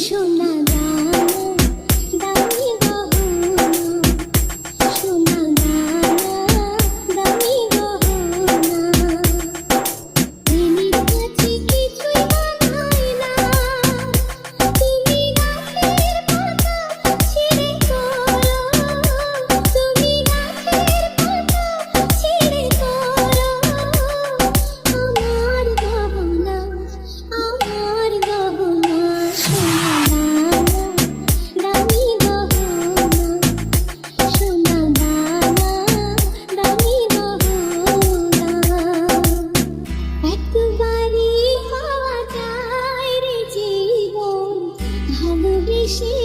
সোনা দানা দামি গহনা, সোনা দানা দামি গহনা, প্রেমের কাছে কিছুই মানায় না, তুমি গাছের পাতা ছিঁড়ে করো, তুমি গাছের পাতা ছিঁড়ে করো, আমার গহনা, আমার গহনা, সোনা দানা দামি গহনা, সোনা দানা দামি গহনা। একবারই পাওয়া যায় রে জীবন, ভালোবেসে